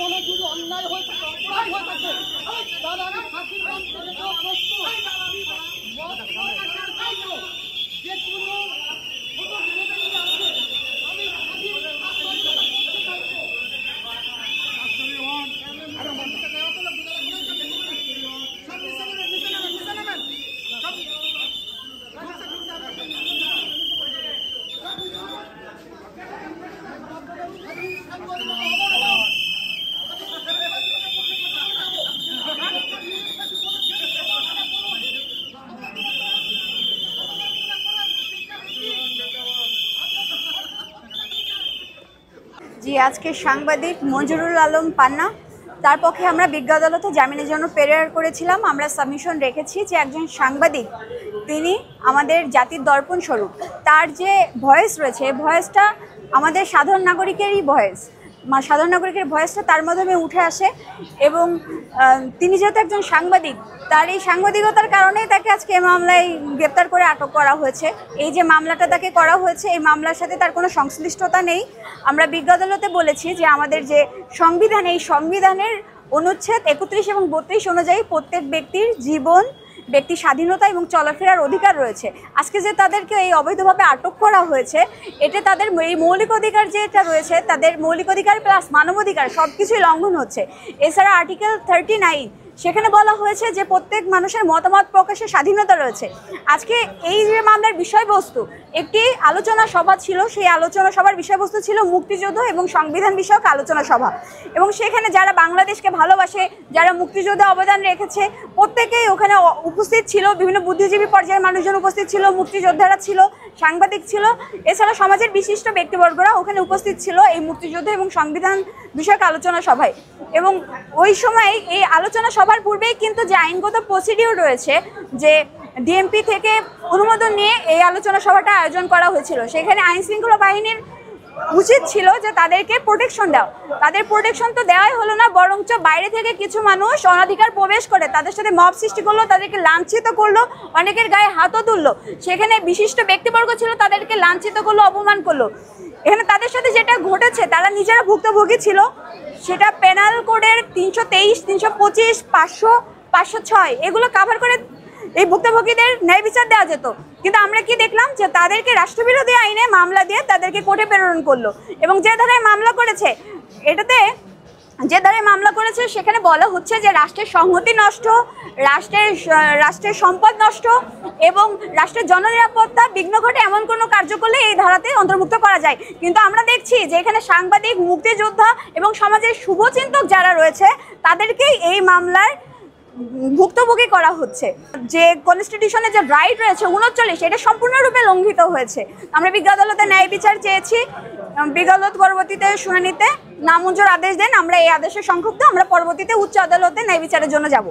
বলে যদি অন্যায় হয়ে থাকে, অপরাধ হয়ে থাকে, তাহলে আমি ফাঁসির মঞ্চে যেতেও প্রস্তুত। যে কোনো ছোট নিবেদন আছে, আমি ফাঁসির মঞ্চে করতে থাকবো। জি, আজকে সাংবাদিক মঞ্জুরুল আলম পান্না, তার পক্ষে আমরা বিজ্ঞ আদালতে জামিনের জন্য প্রেয়ার করেছিলাম। আমরা সাবমিশন রেখেছি যে একজন সাংবাদিক, তিনি আমাদের জাতির দর্পণ স্বরূপ। তার যে ভয়েস রয়েছে, ভয়েসটা আমাদের সাধারণ নাগরিকেরই ভয়েস, সাধারণ নাগরিকের ভয়েসটা তার মাধ্যমে উঠে আসে। এবং তিনি যেহেতু একজন সাংবাদিক, তার এই সাংবাদিকতার কারণেই তাকে আজকে এই মামলায় গ্রেপ্তার করে আটক করা হয়েছে। এই যে মামলাটা তাকে করা হয়েছে, এই মামলার সাথে তার কোনো সংশ্লিষ্টতা নেই। আমরা বিজ্ঞ আদালতে বলেছি যে আমাদের যে সংবিধান, এই সংবিধানের অনুচ্ছেদ 31 এবং 32 অনুযায়ী প্রত্যেক ব্যক্তির জীবন, ব্যক্তি স্বাধীনতা এবং চলাফেরার অধিকার রয়েছে। আজকে যে তাদেরকে এই অবৈধভাবে আটক করা হয়েছে, এটা তাদের এই মৌলিক অধিকার যেটা রয়েছে, তাদের মৌলিক অধিকার প্লাস মানবাধিকার সব কিছুই লঙ্ঘন হচ্ছে। এছাড়া আর্টিকেল 39 সেখানে বলা হয়েছে যে প্রত্যেক মানুষের মতামত প্রকাশের স্বাধীনতা রয়েছে। আজকে এই যে মামলার বিষয়বস্তু, একটি আলোচনা সভা ছিল, সেই আলোচনা সভার বিষয়বস্তু ছিল মুক্তিযুদ্ধ এবং সংবিধান বিষয়ক আলোচনা সভা। এবং সেখানে যারা বাংলাদেশকে ভালোবাসে, যারা মুক্তিযুদ্ধে অবদান রেখেছে, প্রত্যেকেই ওখানে উপস্থিত ছিল। বিভিন্ন বুদ্ধিজীবী পর্যায়ের মানুষজন উপস্থিত ছিল, মুক্তিযোদ্ধারা ছিল, সাংবাদিক ছিল, এছাড়া সমাজের বিশিষ্ট ব্যক্তিবর্গরা ওখানে উপস্থিত ছিল এই মুক্তিযুদ্ধ এবং সংবিধান বিষয়ক আলোচনা সভায়। এবং ওই সময় এই আলোচনা সভার পূর্বেই কিন্তু যে আইনগত প্রসিডিওর রয়েছে, যে ডিএমপি থেকে অনুমোদন নিয়ে এই আলোচনা সভাটা আয়োজন করা হয়েছিল, সেখানে আইন শৃঙ্খলা বাহিনীর উচিত ছিল যে তাদেরকে প্রোটেকশন দেওয়া। তাদের প্রোটেকশন তো দেওয়াই হলো না, বরঞ্চ বাইরে থেকে কিছু মানুষ অনাধিকার প্রবেশ করে তাদের সাথে মব সৃষ্টি করলো, তাদেরকে লাঞ্ছিত করলো, অনেকের গায়ে হাতও তুললো। সেখানে বিশিষ্ট ব্যক্তিবর্গ ছিল, তাদেরকে লাঞ্ছিত করলো, অপমান করলো। এখানে তাদের সাথে যেটা ঘটেছে, তারা নিজেরা ভুক্তভোগী ছিল। সেটা পেনাল কোডের 323, 325, 500, 506 এগুলো কাভার করে এই ভুক্তভোগীদের ন্যায় বিচার দেওয়া যেত। কিন্তু আমরা কি দেখলাম যে তাদেরকে রাষ্ট্রবিরোধী আইনে মামলা দিয়ে তাদেরকে কোর্টে প্রেরণ করলো। এবং যে ধারায় মামলা করেছে, এটাতে যে ধারায় মামলা করেছে সেখানে বলা হচ্ছে যে রাষ্ট্রের সংহতি নষ্ট, রাষ্ট্রের সম্পদ নষ্ট এবং রাষ্ট্রের জননিরাপত্তা বিঘ্ন ঘটে এমন কোনো কার্য করলে এই ধারাতে অন্তর্ভুক্ত করা যায়। কিন্তু আমরা দেখছি যে এখানে সাংবাদিক, মুক্তিযোদ্ধা এবং সমাজের শুভচিন্তক যারা রয়েছে, তাদেরকেই এই মামলার ভুক্তভোগী করা হচ্ছে। যে কনস্টিটিউশনে যে রাইট রয়েছে 39, এটা সম্পূর্ণরূপে লঙ্ঘিত হয়েছে। আমরা বিজ্ঞ আদালতে ন্যায় বিচার চেয়েছি। বিজ্ঞ আদালত পরবর্তীতে শুনানিতে নামঞ্জুর আদেশ দেন। আমরা এই আদেশের সংক্ষুব্ধ, আমরা পরবর্তীতে উচ্চ আদালতে ন্যায় বিচারের জন্য যাব।